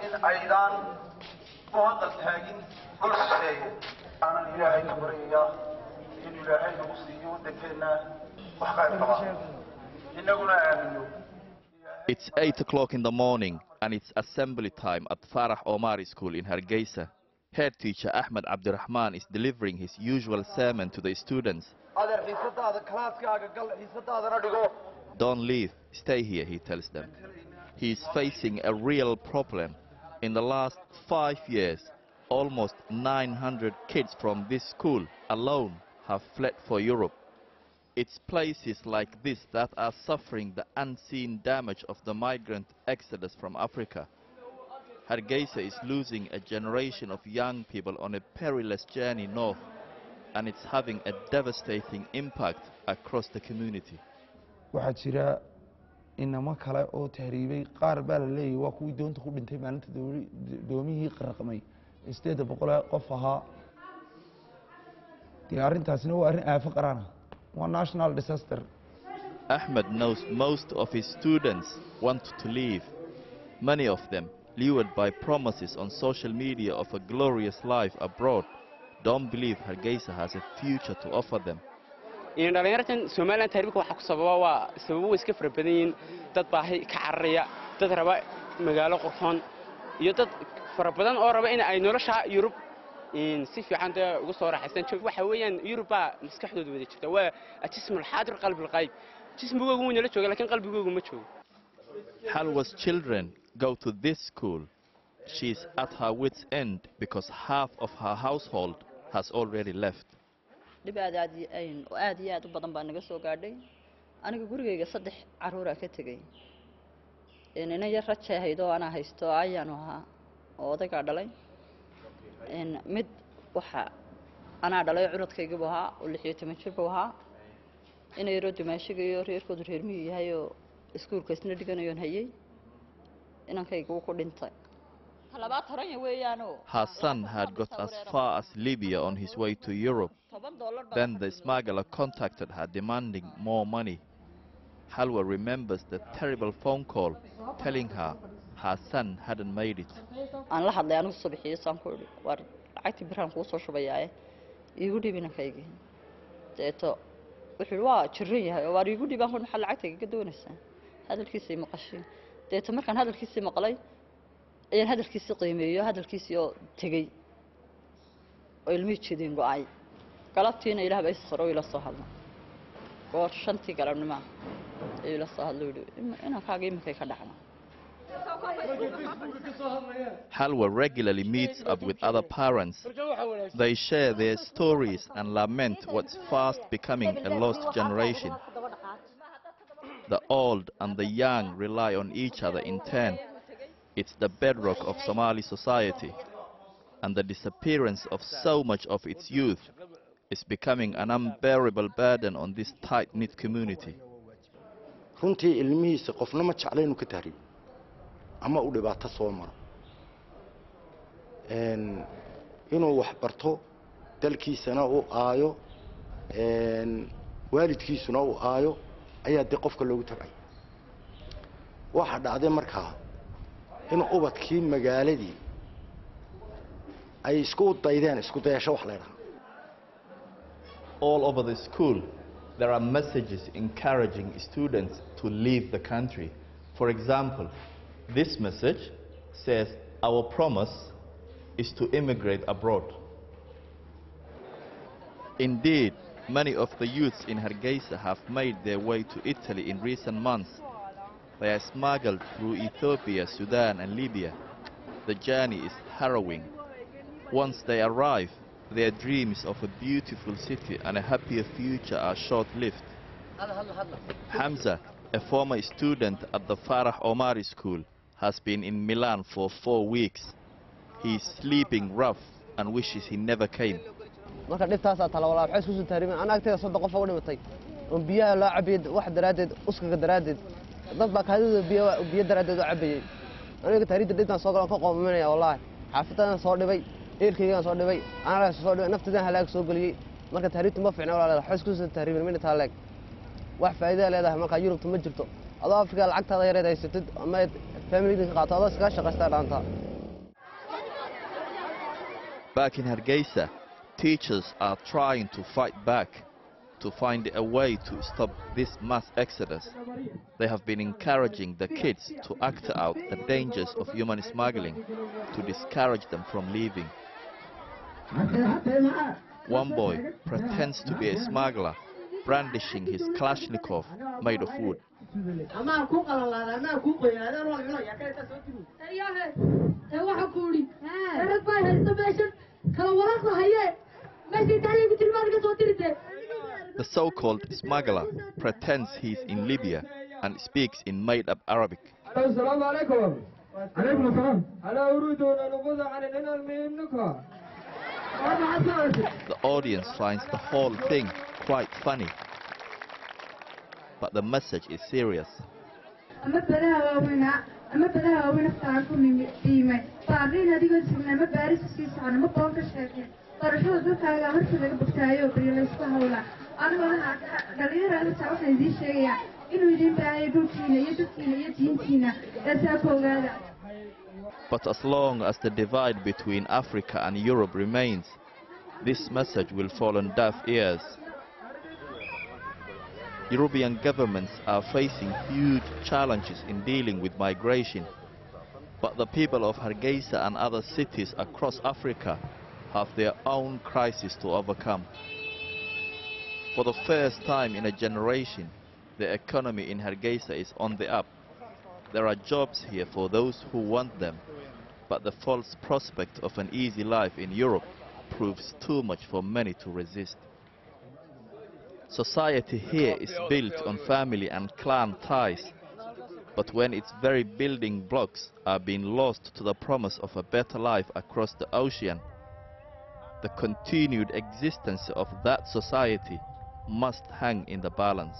إن أيضا مهندس هاجين كل شيء أنا إلهي كبرية إن إلهي المسلمين دكنا وحقائق طبعا إننا آمنوا. It's 8 o'clock in the morning and it's assembly time at Farah Omari School in Hargeisa. Head teacher Ahmed Abdurrahman is delivering his usual sermon to the students. Don't leave, stay here, he tells them. He is facing a real problem. In the last 5 years, almost 900 kids from this school alone have fled for Europe. It's places like this that are suffering the unseen damage of the migrant exodus from Africa. Hargeisa is losing a generation of young people on a perilous journey north, and it's having a devastating impact across the community. إنما كلا أو تهريبي قارب اللي وكوي دون تخوب انتي مالنت دومي قرقمي استيد بقولا قفها تيارين تاسنو وارين فقرانا one national disaster. Ahmed knows most of his students want to leave. Many of them, lured by promises on social media of a glorious life abroad, don't believe Hargeisa has a future to offer them. إن دليرتن سومالان تهريبك وحق سبوا إسكف ربنا تطبعه كعرية تتربى مجال قرصان يتط فربنا أو ربنا إن أي نورشة يوروب إن سيف عنده قصة حسن شوف وحويا يوروبا مسك حدود ودي شفته وأجسم الحاضر قلب الغيب جسم بوجو من يلتشوا لكن قلب بوجو ما تشوف. Halwa's children go to this school. She's at her wit's end because half of her household has already left. dhibaad aad iyo aad u badan baa naga soo gaadhay aniga gurigeyga 3 caruur ah ka tagay inana yar rajaydo ana haysto ayaan ahaa oo odayga dhalay mid waxa ana dhalay curadkayga ahaa oo 16 jir buu ahaa inay yaro dimaashigayo reerkoodu reer miyi yahay oo iskuulka isna dhiganayo hayay inankaygu ku dhintay. Her son had got as far as Libya on his way to Europe. Then the smuggler contacted her demanding more money. Halwa remembers the terrible phone call telling her her son hadn't made it. Aan la hadlay anigu subaxii saan ku iri war lacagtii biraan ku soo shubayay iigu dhibina kaygi deeto wuxuu waa jirin yahay war iigu dhiban ku maxaa lacagtayga ka doonaysaa hadalkiisii maqashay deeto markaan hadalkiisii maqlay ayaan hadalkiisii qiimeeyo hadalkiisii oo tagay oo ilmi jidin go'ay galabtiina ilaahay bay saro ila soo hadlay goor shantii galabnimo ila soo hadlay inaan kaaga imikay ka dhacno. Halwa regularly meets up with other parents. They share their stories and lament what's fast becoming a lost generation. The old and the young rely on each other in turn. It's the bedrock of Somali society, and the disappearance of so much of its youth is becoming an unbearable burden on this tight-knit community. runtii ilmihiisa qofna ma jecla inuu ka tahriib ama u dhibaato soo maro inuu wax barto dalkiisana uu aayo waalidkiisuna uu aayo ayaa de qofka loogu tabay waxa dhacday markaa in ubadkii magaaladii ay isku daydeen isku dayasho wax leedahay. All over the school there are messages encouraging students to leave the country. For example, this message says our promise is to immigrate abroad. Indeed, many of the youths in Hargeisa have made their way to Italy in recent months. They are smuggled through Ethiopia, Sudan and Libya. The journey is harrowing. Once they arrive, their dreams of a beautiful city and a happier future are short-lived. Hamza, a former student at the Farah Omari School, has been in Milan for 4 weeks. He is sleeping rough and wishes he never came. marka dhibtaas tala walaal waxay isku soo taarimin ana agteeda 3 qof oo dhimatay oo biyaha la cabid wax daraadeed uskaga daraadeed dad baa kaadida biyo daraadeed oo cabayay aniga taariikhda dhibtaan soo galan ka qoomaynaya wallahi xaafadana soo dhibay eelkaygaan soo dhibay anaga soo dhibay naftaydan halaag soo galiyay marka tahriibtu ma fiicna walaalaha xus ku soo tahriibin min taaleeg wax faa'iido leedahay marka Yurubtu ma jirto adoo Afrika lacagtaada yareed haysatid ama family-da ka qaato adoo iska shaqaysta dhaanta. Back in Hargeisa, teachers are trying to fight back to find a way to stop this mass exodus. They have been encouraging the kids to act out the dangers of human smuggling to discourage them from leaving. One boy pretends to be a smuggler, brandishing his Kalashnikov made of wood. The so-called smuggler pretends he's in Libya and speaks in made-up Arabic. The audience finds the whole thing quite funny, but the message is serious. But as long as the divide between Africa and Europe remains, this message will fall on deaf ears. European governments are facing huge challenges in dealing with migration, but the people of Hargeisa and other cities across Africa have their own crisis to overcome. For the first time in a generation, the economy in Hargeisa is on the up. There are jobs here for those who want them, but the false prospect of an easy life in Europe proves too much for many to resist. Society here is built on family and clan ties, but when its very building blocks are being lost to the promise of a better life across the ocean, the continued existence of that society must hang in the balance.